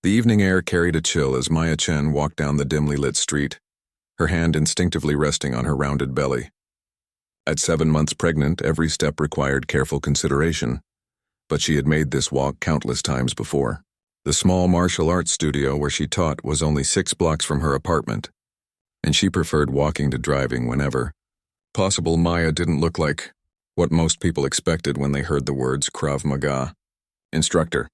The evening air carried a chill as Maya Chen walked down the dimly lit street, her hand instinctively resting on her rounded belly. At 7 months pregnant, every step required careful consideration, but she had made this walk countless times before. The small martial arts studio where she taught was only 6 blocks from her apartment, and she preferred walking to driving whenever possible. Maya didn't look like what most people expected when they heard the words Krav Maga Instructor.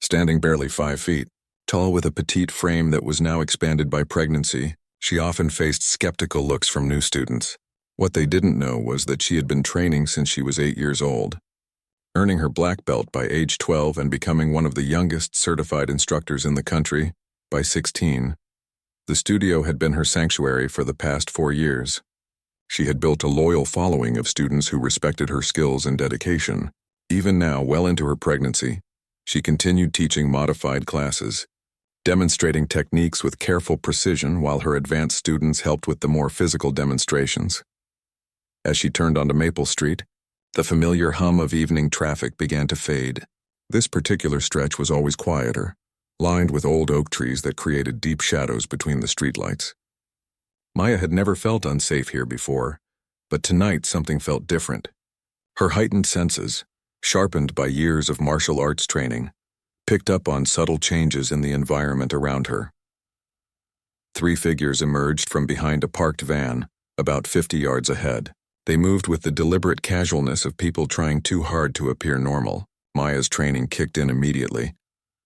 Standing barely 5 feet tall with a petite frame that was now expanded by pregnancy, she often faced skeptical looks from new students. What they didn't know was that she had been training since she was 8 years old, earning her black belt by age 12 and becoming one of the youngest certified instructors in the country by 16. The studio had been her sanctuary for the past 4 years. She had built a loyal following of students who respected her skills and dedication. Even now, well into her pregnancy, she continued teaching modified classes, demonstrating techniques with careful precision while her advanced students helped with the more physical demonstrations. As she turned onto Maple Street, the familiar hum of evening traffic began to fade. This particular stretch was always quieter, lined with old oak trees that created deep shadows between the streetlights. Maya had never felt unsafe here before, but tonight something felt different. Her heightened senses, sharpened by years of martial arts training, picked up on subtle changes in the environment around her. 3 figures emerged from behind a parked van, about 50 yards ahead. They moved with the deliberate casualness of people trying too hard to appear normal. Maya's training kicked in immediately,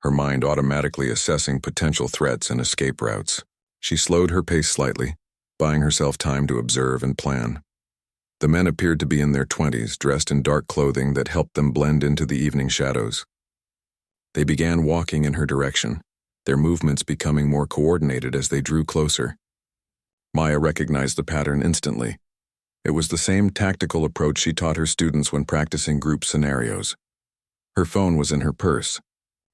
her mind automatically assessing potential threats and escape routes. She slowed her pace slightly, buying herself time to observe and plan. The men appeared to be in their 20s, dressed in dark clothing that helped them blend into the evening shadows. They began walking in her direction, their movements becoming more coordinated as they drew closer. Maya recognized the pattern instantly. It was the same tactical approach she taught her students when practicing group scenarios. Her phone was in her purse,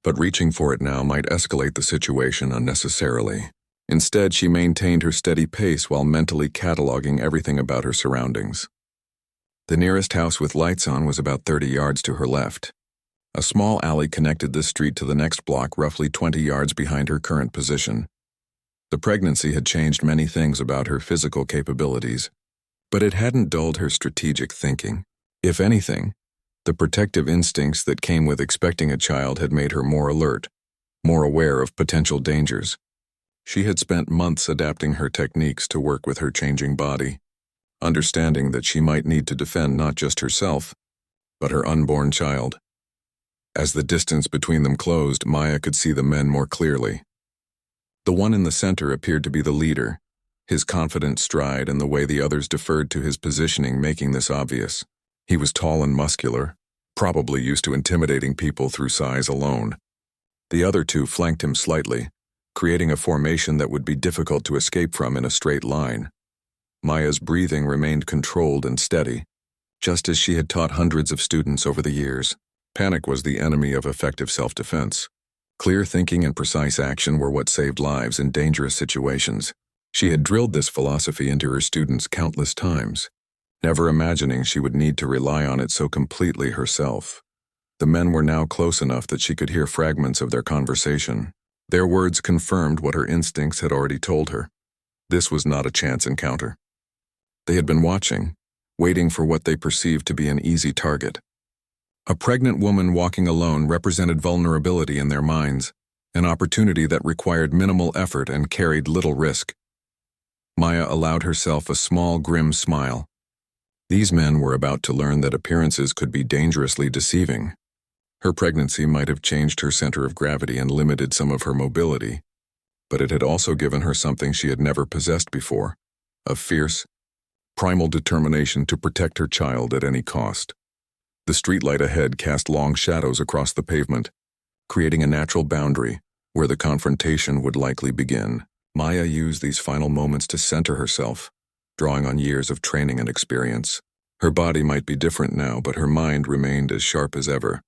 but reaching for it now might escalate the situation unnecessarily. Instead, she maintained her steady pace while mentally cataloging everything about her surroundings. The nearest house with lights on was about 30 yards to her left. A small alley connected this street to the next block, roughly 20 yards behind her current position. The pregnancy had changed many things about her physical capabilities, but it hadn't dulled her strategic thinking. If anything, the protective instincts that came with expecting a child had made her more alert, more aware of potential dangers. She had spent months adapting her techniques to work with her changing body, understanding that she might need to defend not just herself, but her unborn child. As the distance between them closed, Maya could see the men more clearly. The one in the center appeared to be the leader, his confident stride and the way the others deferred to his positioning making this obvious. He was tall and muscular, probably used to intimidating people through size alone. The other 2 flanked him slightly, creating a formation that would be difficult to escape from in a straight line. Maya's breathing remained controlled and steady, just as she had taught hundreds of students over the years. Panic was the enemy of effective self-defense. Clear thinking and precise action were what saved lives in dangerous situations. She had drilled this philosophy into her students countless times, never imagining she would need to rely on it so completely herself. The men were now close enough that she could hear fragments of their conversation. Their words confirmed what her instincts had already told her. This was not a chance encounter. They had been watching, waiting for what they perceived to be an easy target. A pregnant woman walking alone represented vulnerability in their minds, an opportunity that required minimal effort and carried little risk. Maya allowed herself a small, grim smile. These men were about to learn that appearances could be dangerously deceiving. Her pregnancy might have changed her center of gravity and limited some of her mobility, but it had also given her something she had never possessed before, a fierce, primal determination to protect her child at any cost. The streetlight ahead cast long shadows across the pavement, creating a natural boundary where the confrontation would likely begin. Maya used these final moments to center herself, drawing on years of training and experience. Her body might be different now, but her mind remained as sharp as ever.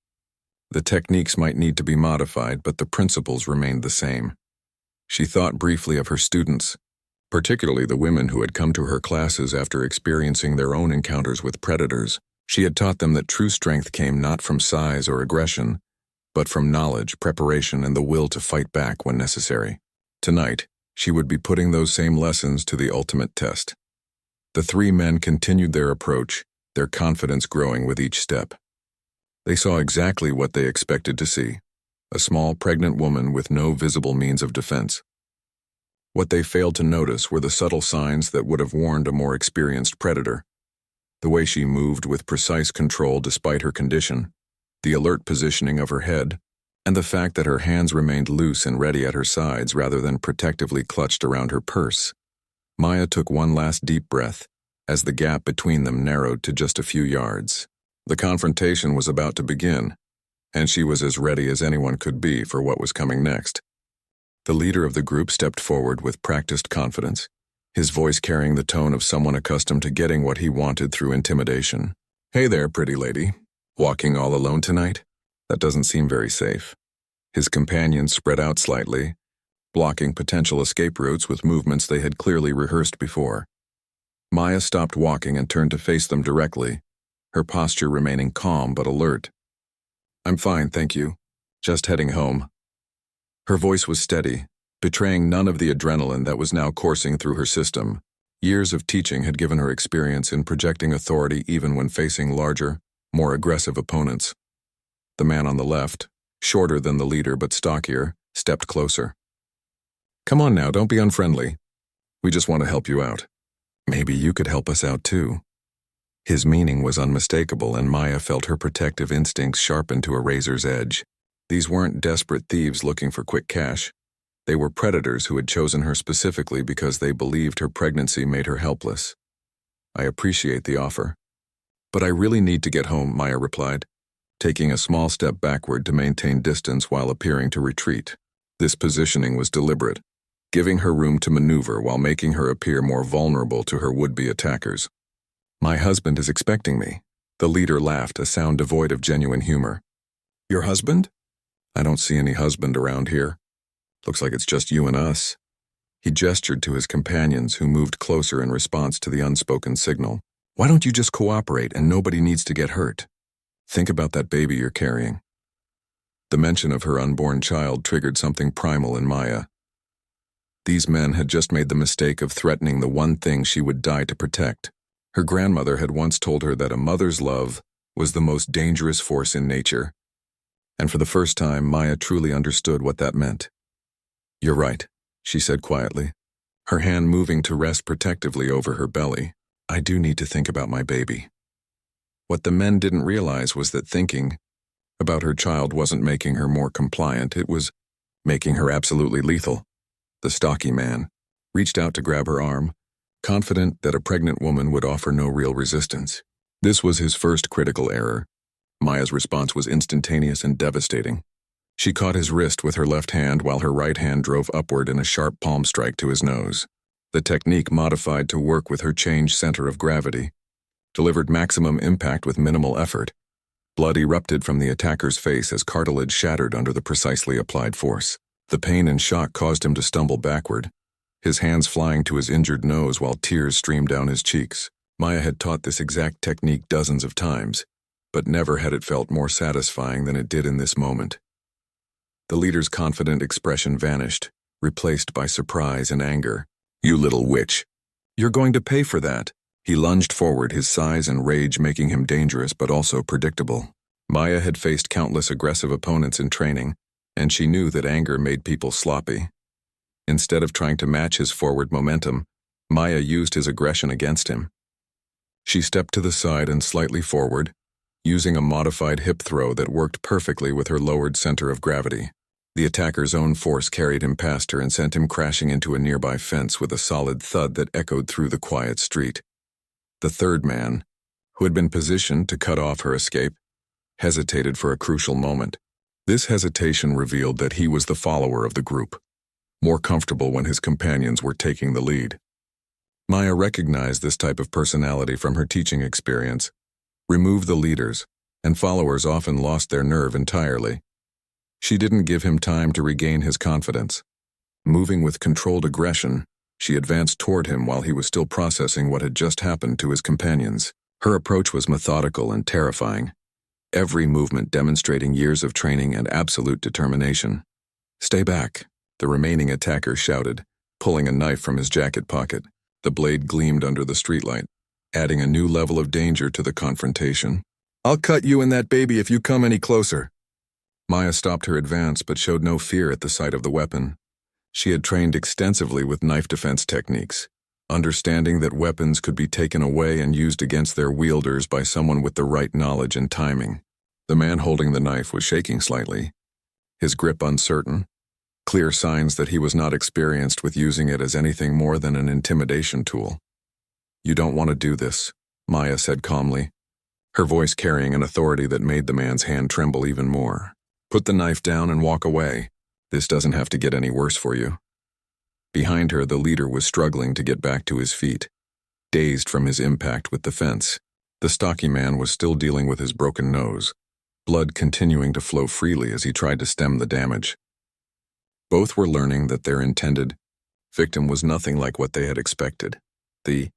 The techniques might need to be modified, but the principles remained the same. She thought briefly of her students, particularly the women who had come to her classes after experiencing their own encounters with predators. She had taught them that true strength came not from size or aggression, but from knowledge, preparation, and the will to fight back when necessary. Tonight, she would be putting those same lessons to the ultimate test. The three men continued their approach, their confidence growing with each step. They saw exactly what they expected to see: a small, pregnant woman with no visible means of defense. What they failed to notice were the subtle signs that would have warned a more experienced predator. The way she moved with precise control despite her condition, the alert positioning of her head, and the fact that her hands remained loose and ready at her sides rather than protectively clutched around her purse. Maya took one last deep breath as the gap between them narrowed to just a few yards. The confrontation was about to begin, and she was as ready as anyone could be for what was coming next. The leader of the group stepped forward with practiced confidence, his voice carrying the tone of someone accustomed to getting what he wanted through intimidation. "Hey there, pretty lady. Walking all alone tonight? That doesn't seem very safe." His companions spread out slightly, blocking potential escape routes with movements they had clearly rehearsed before. Maya stopped walking and turned to face them directly, her posture remaining calm but alert. "I'm fine, thank you. Just heading home." Her voice was steady, betraying none of the adrenaline that was now coursing through her system. Years of teaching had given her experience in projecting authority even when facing larger, more aggressive opponents. The man on the left, shorter than the leader but stockier, stepped closer. "Come on now, don't be unfriendly. We just want to help you out. Maybe you could help us out too." His meaning was unmistakable, and Maya felt her protective instincts sharpen to a razor's edge. These weren't desperate thieves looking for quick cash. They were predators who had chosen her specifically because they believed her pregnancy made her helpless. "I appreciate the offer, but I really need to get home," Maya replied, taking a small step backward to maintain distance while appearing to retreat. This positioning was deliberate, giving her room to maneuver while making her appear more vulnerable to her would-be attackers. "My husband is expecting me." The leader laughed, a sound devoid of genuine humor. "Your husband? I don't see any husband around here. Looks like it's just you and us." He gestured to his companions, who moved closer in response to the unspoken signal. "Why don't you just cooperate and nobody needs to get hurt? Think about that baby you're carrying." The mention of her unborn child triggered something primal in Maya. These men had just made the mistake of threatening the one thing she would die to protect. Her grandmother had once told her that a mother's love was the most dangerous force in nature, and for the first time, Maya truly understood what that meant. "You're right," she said quietly, her hand moving to rest protectively over her belly. "I do need to think about my baby." What the men didn't realize was that thinking about her child wasn't making her more compliant, it was making her absolutely lethal. The stocky man reached out to grab her arm, confident that a pregnant woman would offer no real resistance. This was his first critical error. Maya's response was instantaneous and devastating. She caught his wrist with her left hand while her right hand drove upward in a sharp palm strike to his nose. The technique, modified to work with her changed center of gravity, delivered maximum impact with minimal effort. Blood erupted from the attacker's face as cartilage shattered under the precisely applied force. The pain and shock caused him to stumble backward, his hands flying to his injured nose while tears streamed down his cheeks. Maya had taught this exact technique dozens of times, but never had it felt more satisfying than it did in this moment. The leader's confident expression vanished, replaced by surprise and anger. "You little witch. You're going to pay for that." He lunged forward, his size and rage making him dangerous but also predictable. Maya had faced countless aggressive opponents in training, and she knew that anger made people sloppy. Instead of trying to match his forward momentum, Maya used his aggression against him. She stepped to the side and slightly forward, using a modified hip throw that worked perfectly with her lowered center of gravity. The attacker's own force carried him past her and sent him crashing into a nearby fence with a solid thud that echoed through the quiet street. The third man, who had been positioned to cut off her escape, hesitated for a crucial moment. This hesitation revealed that he was the follower of the group, more comfortable when his companions were taking the lead. Maya recognized this type of personality from her teaching experience. Remove the leaders, and followers often lost their nerve entirely. She didn't give him time to regain his confidence. Moving with controlled aggression, she advanced toward him while he was still processing what had just happened to his companions. Her approach was methodical and terrifying. every movement demonstrating years of training and absolute determination. "Stay back," the remaining attacker shouted, pulling a knife from his jacket pocket. The blade gleamed under the streetlight, adding a new level of danger to the confrontation. "I'll cut you and that baby if you come any closer." Maya stopped her advance but showed no fear at the sight of the weapon. She had trained extensively with knife defense techniques, understanding that weapons could be taken away and used against their wielders by someone with the right knowledge and timing. The man holding the knife was shaking slightly, his grip uncertain, clear signs that he was not experienced with using it as anything more than an intimidation tool. "You don't want to do this," Maya said calmly, her voice carrying an authority that made the man's hand tremble even more. "Put the knife down and walk away. This doesn't have to get any worse for you." Behind her, the leader was struggling to get back to his feet, dazed from his impact with the fence. The stocky man was still dealing with his broken nose, blood continuing to flow freely as he tried to stem the damage. Both were learning that their intended victim was nothing like what they had expected. The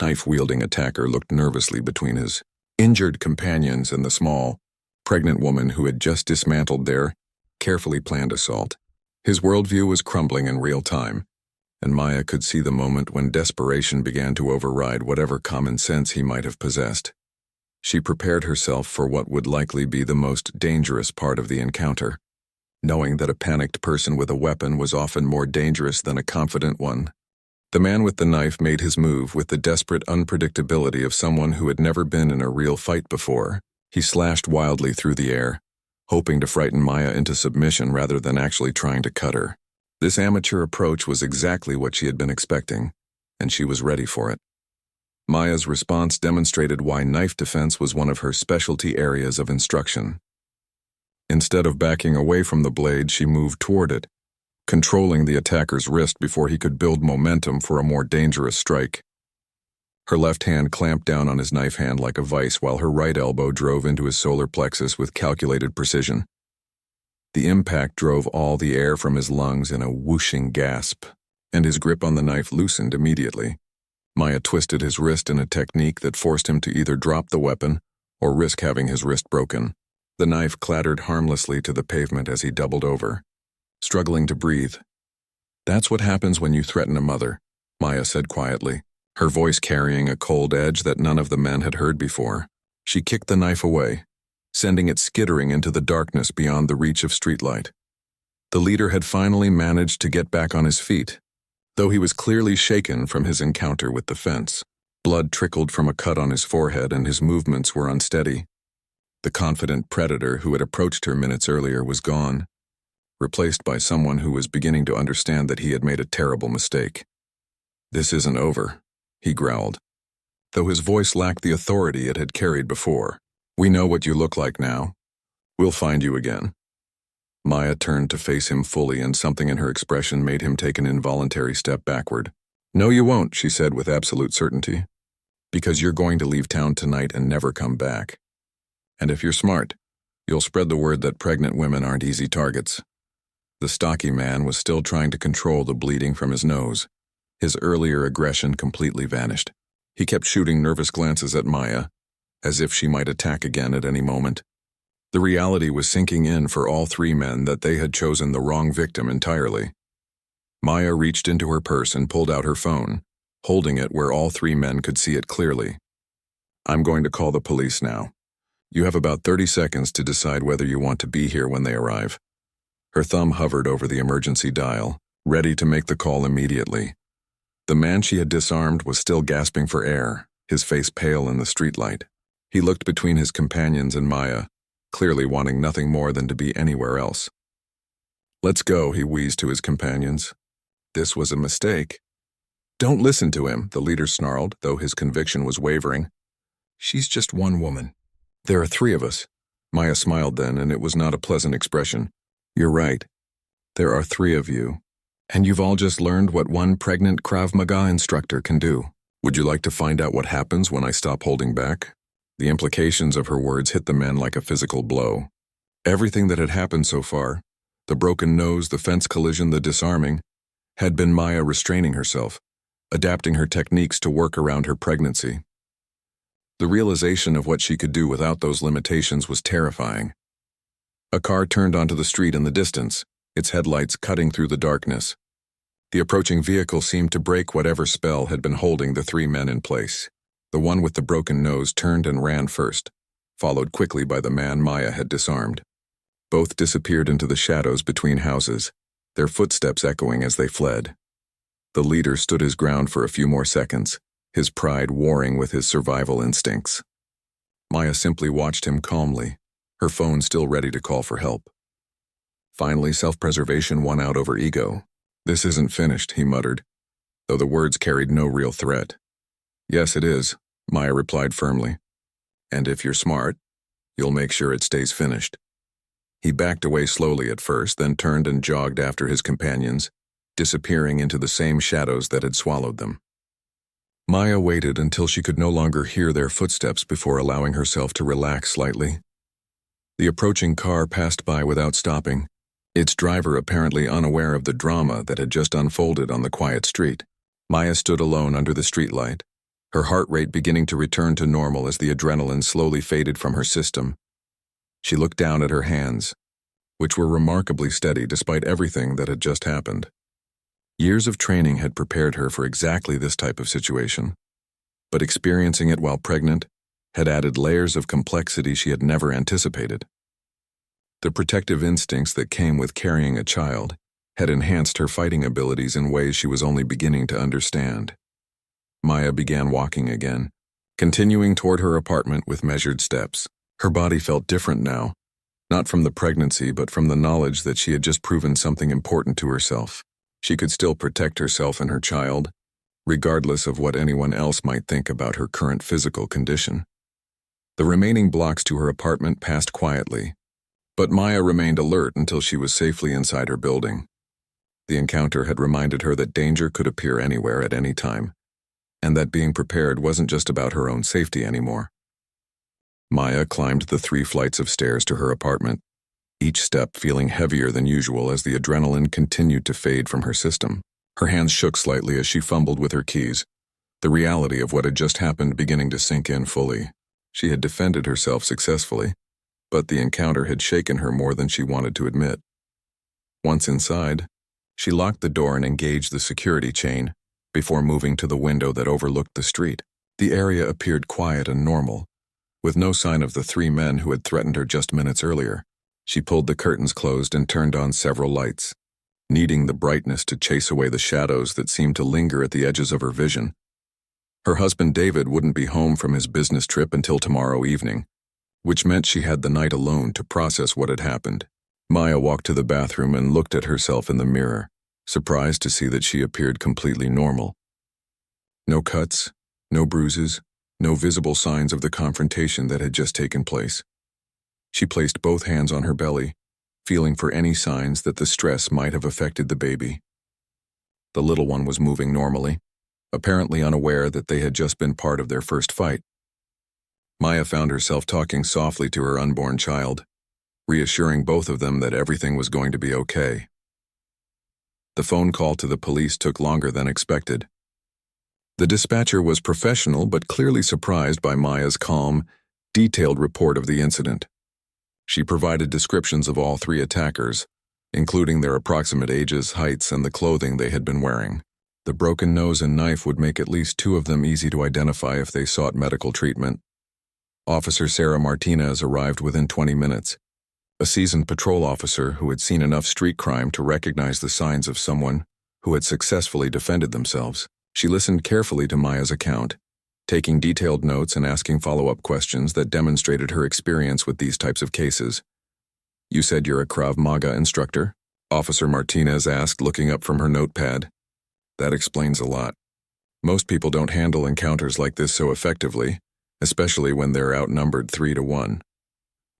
knife-wielding attacker looked nervously between his injured companions and the small, pregnant woman who had just dismantled their carefully planned assault. His worldview was crumbling in real time, and Maya could see the moment when desperation began to override whatever common sense he might have possessed. She prepared herself for what would likely be the most dangerous part of the encounter, knowing that a panicked person with a weapon was often more dangerous than a confident one. The man with the knife made his move with the desperate unpredictability of someone who had never been in a real fight before. He slashed wildly through the air, hoping to frighten Maya into submission rather than actually trying to cut her. This amateur approach was exactly what she had been expecting, and she was ready for it. Maya's response demonstrated why knife defense was one of her specialty areas of instruction. Instead of backing away from the blade, she moved toward it, controlling the attacker's wrist before he could build momentum for a more dangerous strike. Her left hand clamped down on his knife hand like a vice while her right elbow drove into his solar plexus with calculated precision. The impact drove all the air from his lungs in a whooshing gasp, and his grip on the knife loosened immediately. Maya twisted his wrist in a technique that forced him to either drop the weapon or risk having his wrist broken. The knife clattered harmlessly to the pavement as he doubled over, struggling to breathe. "That's what happens when you threaten a mother," Maya said quietly, her voice carrying a cold edge that none of the men had heard before. She kicked the knife away, sending it skittering into the darkness beyond the reach of streetlight. The leader had finally managed to get back on his feet, though he was clearly shaken from his encounter with the fence. Blood trickled from a cut on his forehead and his movements were unsteady. The confident predator who had approached her minutes earlier was gone, replaced by someone who was beginning to understand that he had made a terrible mistake. "This isn't over," he growled, though his voice lacked the authority it had carried before. "We know what you look like now. We'll find you again." Maya turned to face him fully, and something in her expression made him take an involuntary step backward. "No, you won't," she said with absolute certainty, "because you're going to leave town tonight and never come back. And if you're smart, you'll spread the word that pregnant women aren't easy targets." The stocky man was still trying to control the bleeding from his nose. His earlier aggression completely vanished. He kept shooting nervous glances at Maya, as if she might attack again at any moment. The reality was sinking in for all three men that they had chosen the wrong victim entirely. Maya reached into her purse and pulled out her phone, holding it where all three men could see it clearly. "I'm going to call the police now. You have about 30 seconds to decide whether you want to be here when they arrive." Her thumb hovered over the emergency dial, ready to make the call immediately. The man she had disarmed was still gasping for air, his face pale in the streetlight. He looked between his companions and Maya, clearly wanting nothing more than to be anywhere else. "Let's go," he wheezed to his companions. This was a mistake. "Don't listen to him," the leader snarled, though his conviction was wavering. "She's just one woman. There are three of us." Maya smiled then, and it was not a pleasant expression. "You're right. There are three of you. And you've all just learned what one pregnant Krav Maga instructor can do. Would you like to find out what happens when I stop holding back?" The implications of her words hit the men like a physical blow. Everything that had happened so far, the broken nose, the fence collision, the disarming, had been Maya restraining herself, adapting her techniques to work around her pregnancy. The realization of what she could do without those limitations was terrifying. A car turned onto the street in the distance, its headlights cutting through the darkness. The approaching vehicle seemed to break whatever spell had been holding the three men in place. The one with the broken nose turned and ran first, followed quickly by the man Maya had disarmed. Both disappeared into the shadows between houses, their footsteps echoing as they fled. The leader stood his ground for a few more seconds, his pride warring with his survival instincts. Maya simply watched him calmly, her phone still ready to call for help. Finally, self-preservation won out over ego. "This isn't finished," he muttered, though the words carried no real threat. "Yes, it is," Maya replied firmly. "And if you're smart, you'll make sure it stays finished." He backed away slowly at first, then turned and jogged after his companions, disappearing into the same shadows that had swallowed them. Maya waited until she could no longer hear their footsteps before allowing herself to relax slightly. The approaching car passed by without stopping, its driver apparently unaware of the drama that had just unfolded on the quiet street. Maya stood alone under the streetlight, her heart rate beginning to return to normal as the adrenaline slowly faded from her system. She looked down at her hands, which were remarkably steady despite everything that had just happened. Years of training had prepared her for exactly this type of situation, but experiencing it while pregnant had added layers of complexity she had never anticipated. The protective instincts that came with carrying a child had enhanced her fighting abilities in ways she was only beginning to understand. Maya began walking again, continuing toward her apartment with measured steps. Her body felt different now, not from the pregnancy but from the knowledge that she had just proven something important to herself. She could still protect herself and her child, regardless of what anyone else might think about her current physical condition. The remaining blocks to her apartment passed quietly, but Maya remained alert until she was safely inside her building. The encounter had reminded her that danger could appear anywhere at any time, and that being prepared wasn't just about her own safety anymore. Maya climbed the 3 flights of stairs to her apartment, each step feeling heavier than usual as the adrenaline continued to fade from her system. Her hands shook slightly as she fumbled with her keys, the reality of what had just happened beginning to sink in fully. She had defended herself successfully, but the encounter had shaken her more than she wanted to admit. Once inside, she locked the door and engaged the security chain before moving to the window that overlooked the street. The area appeared quiet and normal, with no sign of the 3 men who had threatened her just minutes earlier. She pulled the curtains closed and turned on several lights, needing the brightness to chase away the shadows that seemed to linger at the edges of her vision. Her husband David wouldn't be home from his business trip until tomorrow evening, which meant she had the night alone to process what had happened. Maya walked to the bathroom and looked at herself in the mirror, surprised to see that she appeared completely normal. No cuts, no bruises, no visible signs of the confrontation that had just taken place. She placed both hands on her belly, feeling for any signs that the stress might have affected the baby. The little one was moving normally, apparently unaware that they had just been part of their first fight. Maya found herself talking softly to her unborn child, reassuring both of them that everything was going to be okay. The phone call to the police took longer than expected. The dispatcher was professional but clearly surprised by Maya's calm, detailed report of the incident. She provided descriptions of all 3 attackers, including their approximate ages, heights, and the clothing they had been wearing. The broken nose and knife would make at least 2 of them easy to identify if they sought medical treatment. Officer Sarah Martinez arrived within 20 minutes, a seasoned patrol officer who had seen enough street crime to recognize the signs of someone who had successfully defended themselves. She listened carefully to Maya's account, taking detailed notes and asking follow-up questions that demonstrated her experience with these types of cases. "You said you're a Krav Maga instructor?" Officer Martinez asked, looking up from her notepad. "That explains a lot. Most people don't handle encounters like this so effectively, especially when they're outnumbered 3-1.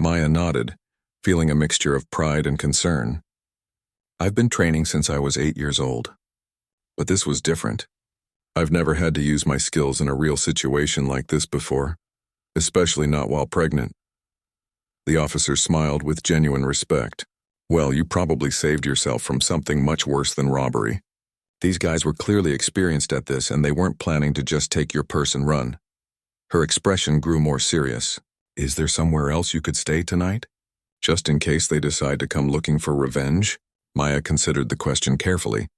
Maya nodded, feeling a mixture of pride and concern. "I've been training since I was 8 years old. But this was different. I've never had to use my skills in a real situation like this before, especially not while pregnant." The officer smiled with genuine respect. "Well, you probably saved yourself from something much worse than robbery. These guys were clearly experienced at this and they weren't planning to just take your purse and run." Her expression grew more serious. Is there somewhere else you could stay tonight? Just in case they decide to come looking for revenge? Maya considered the question carefully.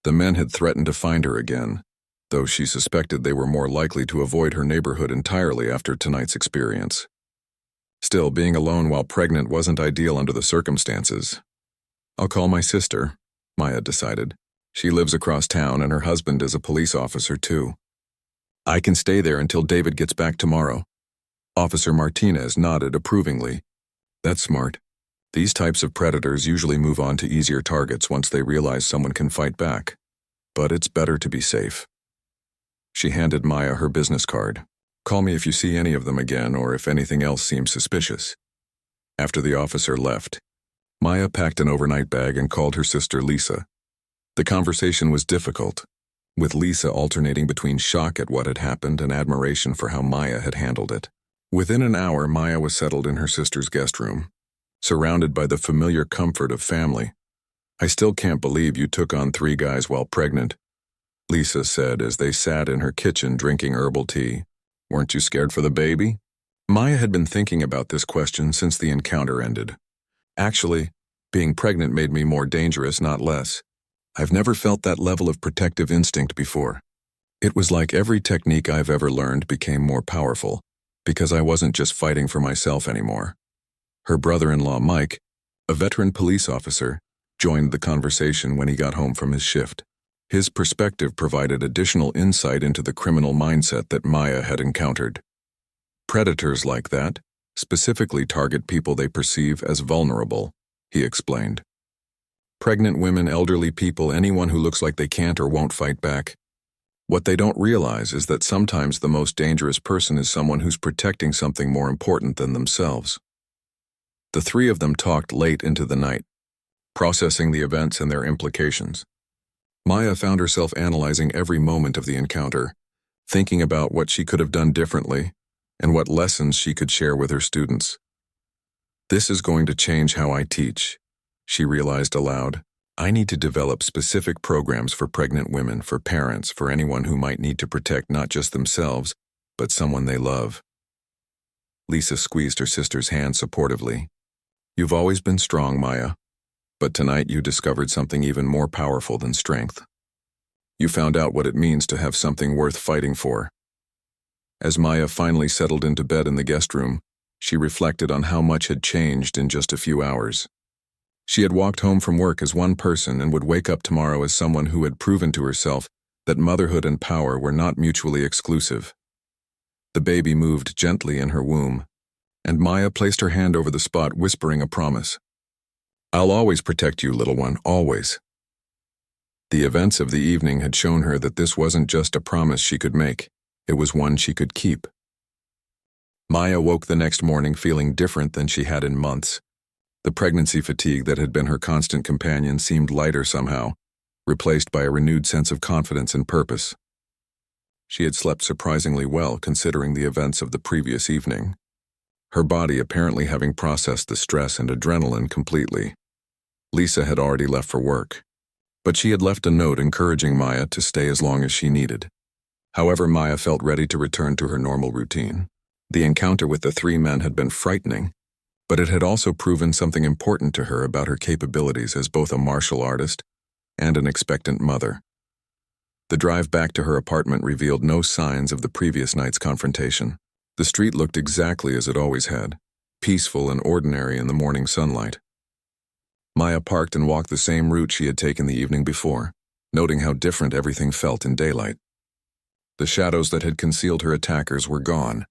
The men had threatened to find her again, though she suspected they were more likely to avoid her neighborhood entirely after tonight's experience. Still, being alone while pregnant wasn't ideal under the circumstances. I'll call my sister, Maya decided. She lives across town and her husband is a police officer too. I can stay there until David gets back tomorrow. Officer Martinez nodded approvingly. That's smart. These types of predators usually move on to easier targets once they realize someone can fight back. But it's better to be safe. She handed Maya her business card. Call me if you see any of them again or if anything else seems suspicious. After the officer left, Maya packed an overnight bag and called her sister Lisa. The conversation was difficult, with Lisa alternating between shock at what had happened and admiration for how Maya had handled it. Within an hour, Maya was settled in her sister's guest room, surrounded by the familiar comfort of family. I still can't believe you took on 3 guys while pregnant, Lisa said as they sat in her kitchen drinking herbal tea. Weren't you scared for the baby? Maya had been thinking about this question since the encounter ended. Actually, being pregnant made me more dangerous, not less. I've never felt that level of protective instinct before. It was like every technique I've ever learned became more powerful, because I wasn't just fighting for myself anymore. Her brother-in-law, Mike, a veteran police officer, joined the conversation when he got home from his shift. His perspective provided additional insight into the criminal mindset that Maya had encountered. Predators like that specifically target people they perceive as vulnerable, he explained. Pregnant women, elderly people, anyone who looks like they can't or won't fight back. What they don't realize is that sometimes the most dangerous person is someone who's protecting something more important than themselves. The 3 of them talked late into the night, processing the events and their implications. Maya found herself analyzing every moment of the encounter, thinking about what she could have done differently and what lessons she could share with her students. This is going to change how I teach, she realized aloud. I need to develop specific programs for pregnant women, for parents, for anyone who might need to protect not just themselves, but someone they love. Lisa squeezed her sister's hand supportively. You've always been strong, Maya. But tonight you discovered something even more powerful than strength. You found out what it means to have something worth fighting for. As Maya finally settled into bed in the guest room, she reflected on how much had changed in just a few hours. She had walked home from work as one person and would wake up tomorrow as someone who had proven to herself that motherhood and power were not mutually exclusive. The baby moved gently in her womb, and Maya placed her hand over the spot, whispering a promise. I'll always protect you, little one, always. The events of the evening had shown her that this wasn't just a promise she could make, it was one she could keep. Maya woke the next morning feeling different than she had in months. The pregnancy fatigue that had been her constant companion seemed lighter somehow, replaced by a renewed sense of confidence and purpose. She had slept surprisingly well considering the events of the previous evening, her body apparently having processed the stress and adrenaline completely. Lisa had already left for work, but she had left a note encouraging Maya to stay as long as she needed. However, Maya felt ready to return to her normal routine. The encounter with the 3 men had been frightening, but it had also proven something important to her about her capabilities as both a martial artist and an expectant mother. The drive back to her apartment revealed no signs of the previous night's confrontation. The street looked exactly as it always had, peaceful and ordinary in the morning sunlight. Maya parked and walked the same route she had taken the evening before, noting how different everything felt in daylight. The shadows that had concealed her attackers were gone,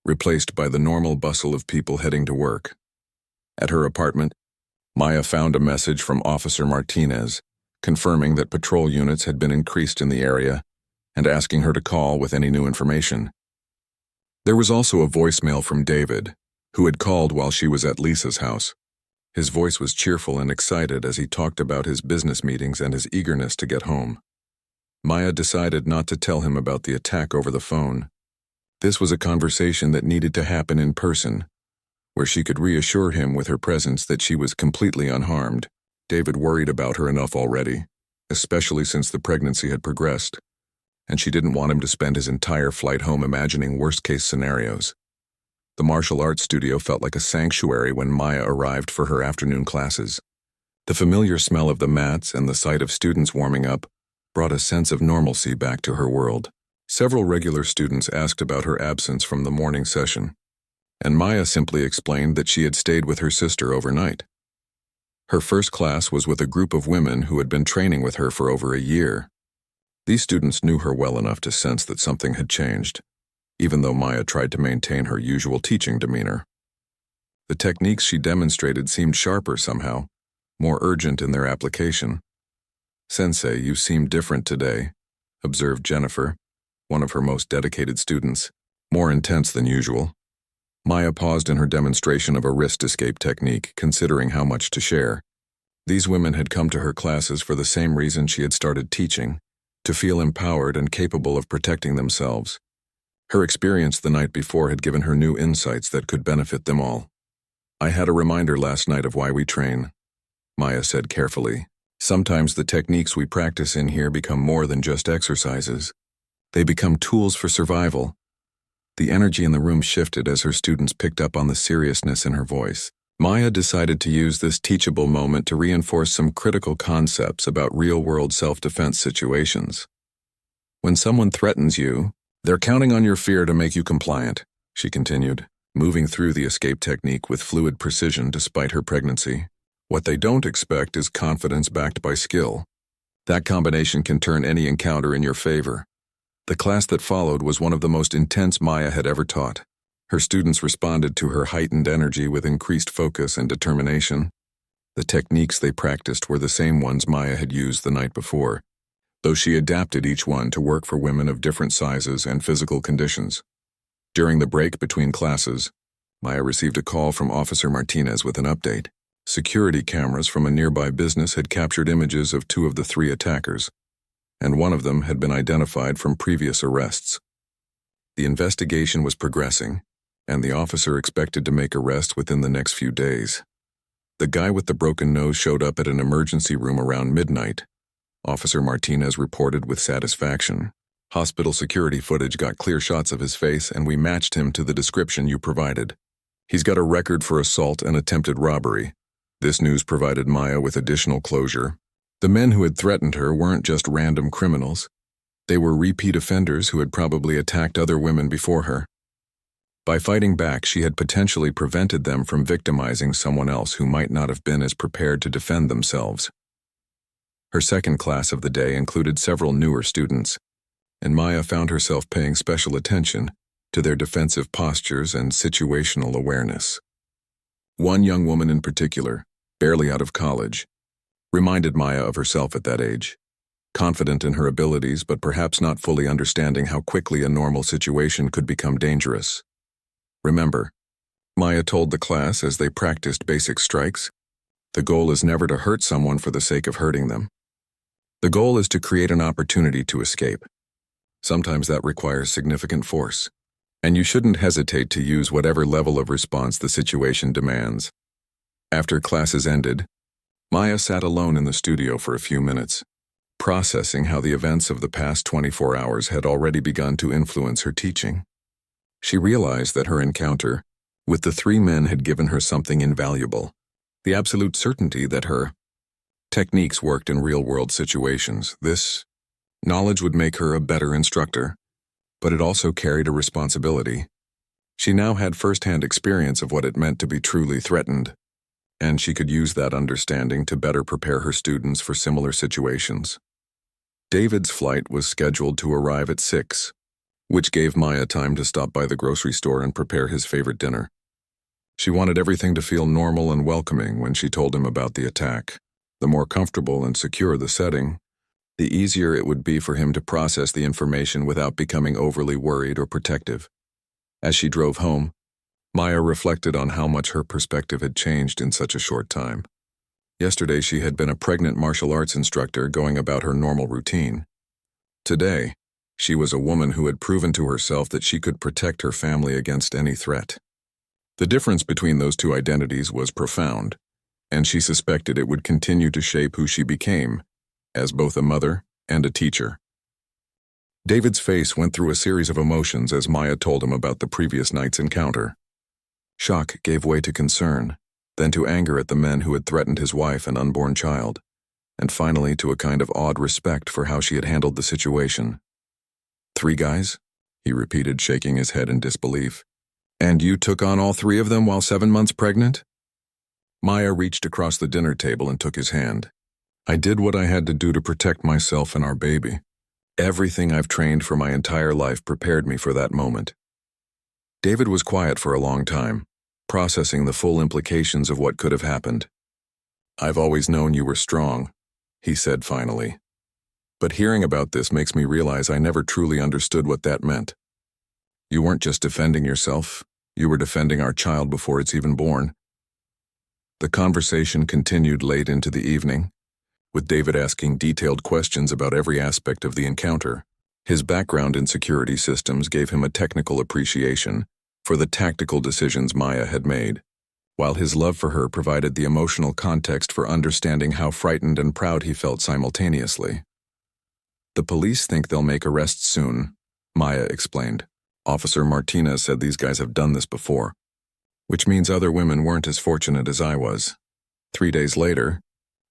replaced by the normal bustle of people heading to work. At her apartment, Maya found a message from Officer Martinez, confirming that patrol units had been increased in the area and asking her to call with any new information. There was also a voicemail from David, who had called while she was at Lisa's house. His voice was cheerful and excited as he talked about his business meetings and his eagerness to get home. Maya decided not to tell him about the attack over the phone. This was a conversation that needed to happen in person, where she could reassure him with her presence that she was completely unharmed. David worried about her enough already, especially since the pregnancy had progressed. and she didn't want him to spend his entire flight home imagining worst-case scenarios. The martial arts studio felt like a sanctuary when Maya arrived for her afternoon classes. The familiar smell of the mats and the sight of students warming up brought a sense of normalcy back to her world. Several regular students asked about her absence from the morning session, and Maya simply explained that she had stayed with her sister overnight. Her first class was with a group of women who had been training with her for over a year. These students knew her well enough to sense that something had changed, even though Maya tried to maintain her usual teaching demeanor. The techniques she demonstrated seemed sharper somehow, more urgent in their application. "Sensei, you seem different today," observed Jennifer, one of her most dedicated students, "more intense than usual." Maya paused in her demonstration of a wrist escape technique, considering how much to share. These women had come to her classes for the same reason she had started teaching, to feel empowered and capable of protecting themselves. Her experience the night before had given her new insights that could benefit them all. "I had a reminder last night of why we train," Maya said carefully. "Sometimes the techniques we practice in here become more than just exercises. They become tools for survival." The energy in the room shifted as her students picked up on the seriousness in her voice. Maya decided to use this teachable moment to reinforce some critical concepts about real-world self-defense situations. "When someone threatens you, they're counting on your fear to make you compliant," she continued, moving through the escape technique with fluid precision despite her pregnancy. "What they don't expect is confidence backed by skill. That combination can turn any encounter in your favor." The class that followed was one of the most intense Maya had ever taught. Her students responded to her heightened energy with increased focus and determination. The techniques they practiced were the same ones Maya had used the night before, though she adapted each one to work for women of different sizes and physical conditions. During the break between classes, Maya received a call from Officer Martinez with an update. Security cameras from a nearby business had captured images of 2 of the 3 attackers, and one of them had been identified from previous arrests. The investigation was progressing, and the officer expected to make arrests within the next few days. The guy with the broken nose showed up at an emergency room around midnight, Officer Martinez reported with satisfaction. "Hospital security footage got clear shots of his face, and we matched him to the description you provided. He's got a record for assault and attempted robbery." This news provided Maya with additional closure. The men who had threatened her weren't just random criminals. They were repeat offenders who had probably attacked other women before her. By fighting back, she had potentially prevented them from victimizing someone else who might not have been as prepared to defend themselves. Her second class of the day included several newer students, and Maya found herself paying special attention to their defensive postures and situational awareness. One young woman in particular, barely out of college, reminded Maya of herself at that age, confident in her abilities but perhaps not fully understanding how quickly a normal situation could become dangerous. "Remember," Maya told the class as they practiced basic strikes, "the goal is never to hurt someone for the sake of hurting them. The goal is to create an opportunity to escape. Sometimes that requires significant force, and you shouldn't hesitate to use whatever level of response the situation demands." After classes ended, Maya sat alone in the studio for a few minutes, processing how the events of the past 24 hours had already begun to influence her teaching. She realized that her encounter with the 3 men had given her something invaluable, the absolute certainty that her techniques worked in real-world situations. This knowledge would make her a better instructor, but it also carried a responsibility. She now had first-hand experience of what it meant to be truly threatened, and she could use that understanding to better prepare her students for similar situations. David's flight was scheduled to arrive at 6, which gave Maya time to stop by the grocery store and prepare his favorite dinner. She wanted everything to feel normal and welcoming when she told him about the attack. The more comfortable and secure the setting, the easier it would be for him to process the information without becoming overly worried or protective. As she drove home, Maya reflected on how much her perspective had changed in such a short time. Yesterday she had been a pregnant martial arts instructor going about her normal routine. Today, she was a woman who had proven to herself that she could protect her family against any threat. The difference between those 2 identities was profound, and she suspected it would continue to shape who she became, as both a mother and a teacher. David's face went through a series of emotions as Maya told him about the previous night's encounter. Shock gave way to concern, then to anger at the men who had threatened his wife and unborn child, and finally to a kind of awed respect for how she had handled the situation. 3 guys? He repeated, shaking his head in disbelief. And you took on all 3 of them while 7 months pregnant? Maya reached across the dinner table and took his hand. I did what I had to do to protect myself and our baby. Everything I've trained for my entire life prepared me for that moment. David was quiet for a long time, processing the full implications of what could have happened. I've always known you were strong, he said finally. But hearing about this makes me realize I never truly understood what that meant. You weren't just defending yourself, you were defending our child before it's even born. The conversation continued late into the evening, with David asking detailed questions about every aspect of the encounter. His background in security systems gave him a technical appreciation for the tactical decisions Maya had made, while his love for her provided the emotional context for understanding how frightened and proud he felt simultaneously. The police think they'll make arrests soon, Maya explained. Officer Martinez said these guys have done this before, which means other women weren't as fortunate as I was. 3 days later,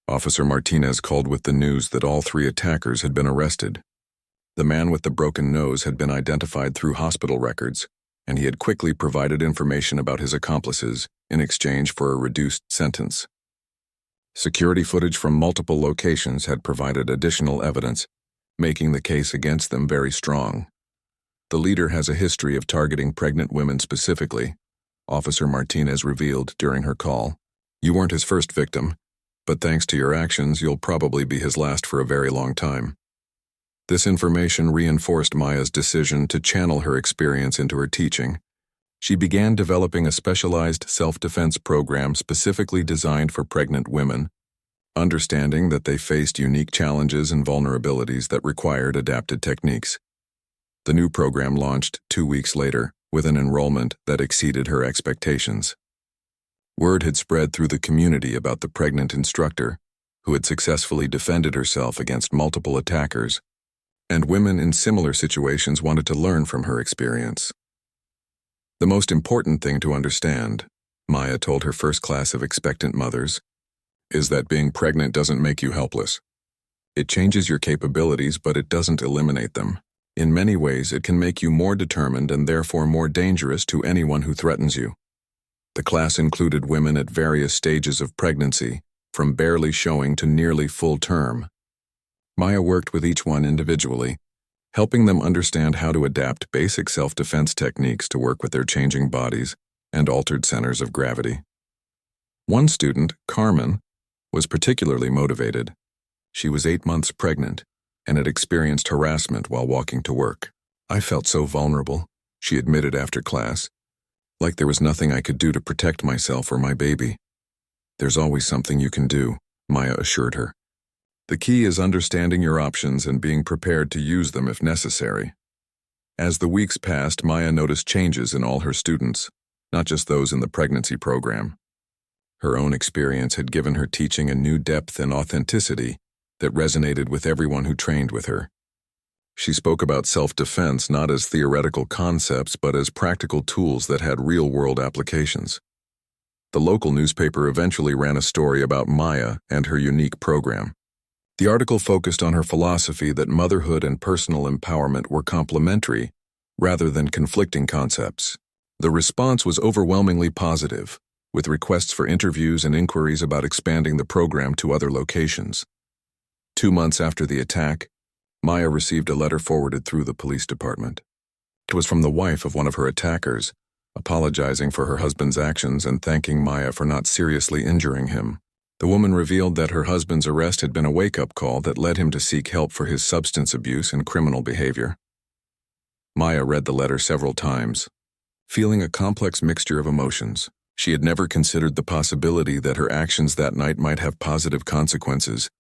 Officer Martinez called with the news that all 3 attackers had been arrested. The man with the broken nose had been identified through hospital records, and he had quickly provided information about his accomplices in exchange for a reduced sentence. Security footage from multiple locations had provided additional evidence, making the case against them very strong. The leader has a history of targeting pregnant women specifically, Officer Martinez revealed during her call. You weren't his first victim, but thanks to your actions, you'll probably be his last for a very long time. This information reinforced Maya's decision to channel her experience into her teaching. She began developing a specialized self-defense program specifically designed for pregnant women, understanding that they faced unique challenges and vulnerabilities that required adapted techniques. The new program launched 2 weeks later with an enrollment that exceeded her expectations. Word had spread through the community about the pregnant instructor, who had successfully defended herself against multiple attackers, and women in similar situations wanted to learn from her experience. The most important thing to understand, Maya told her first class of expectant mothers, is that being pregnant doesn't make you helpless. It changes your capabilities, but it doesn't eliminate them. In many ways, it can make you more determined and therefore more dangerous to anyone who threatens you. The class included women at various stages of pregnancy, from barely showing to nearly full term. Maya worked with each one individually, helping them understand how to adapt basic self-defense techniques to work with their changing bodies and altered centers of gravity. One student, Carmen, was particularly motivated. She was 8 months pregnant and had experienced harassment while walking to work. I felt so vulnerable, she admitted after class, like there was nothing I could do to protect myself or my baby. There's always something you can do, Maya assured her. The key is understanding your options and being prepared to use them if necessary. As the weeks passed, Maya noticed changes in all her students, not just those in the pregnancy program. Her own experience had given her teaching a new depth and authenticity that resonated with everyone who trained with her. She spoke about self-defense not as theoretical concepts but as practical tools that had real-world applications. The local newspaper eventually ran a story about Maya and her unique program. The article focused on her philosophy that motherhood and personal empowerment were complementary rather than conflicting concepts. The response was overwhelmingly positive, with requests for interviews and inquiries about expanding the program to other locations. 2 months after the attack, Maya received a letter forwarded through the police department. It was from the wife of one of her attackers, apologizing for her husband's actions and thanking Maya for not seriously injuring him. The woman revealed that her husband's arrest had been a wake-up call that led him to seek help for his substance abuse and criminal behavior. Maya read the letter several times, feeling a complex mixture of emotions. She had never considered the possibility that her actions that night might have positive consequences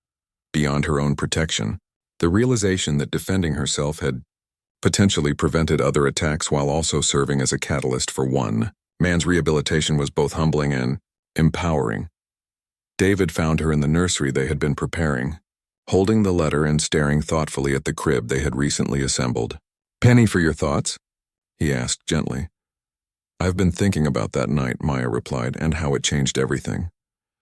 beyond her own protection. The realization that defending herself had potentially prevented other attacks while also serving as a catalyst for one man's rehabilitation was both humbling and empowering. David found her in the nursery they had been preparing, holding the letter and staring thoughtfully at the crib they had recently assembled. "Penny for your thoughts?" he asked gently. "I've been thinking about that night," Maya replied, "and how it changed everything.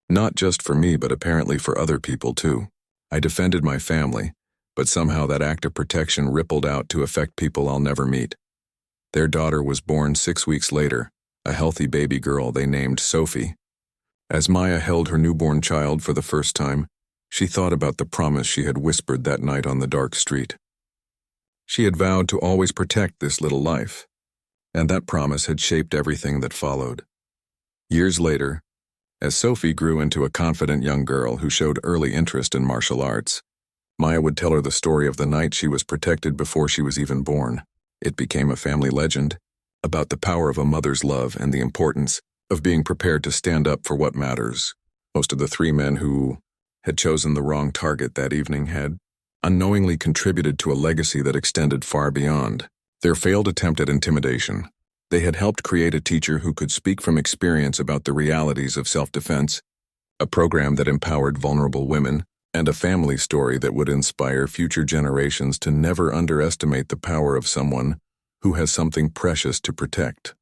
Not just for me, but apparently for other people too. I defended my family, but somehow that act of protection rippled out to affect people I'll never meet. Their daughter was born 6 weeks later, a healthy baby girl they named Sophie. As Maya held her newborn child for the first time, she thought about the promise she had whispered that night on the dark street. She had vowed to always protect this little life, and that promise had shaped everything that followed. Years later, as Sophie grew into a confident young girl who showed early interest in martial arts, Maya would tell her the story of the night she was protected before she was even born. It became a family legend about the power of a mother's love and the importance of being prepared to stand up for what matters. Most of the 3 men who had chosen the wrong target that evening had unknowingly contributed to a legacy that extended far beyond their failed attempt at intimidation. They had helped create a teacher who could speak from experience about the realities of self-defense, a program that empowered vulnerable women, and a family story that would inspire future generations to never underestimate the power of someone who has something precious to protect.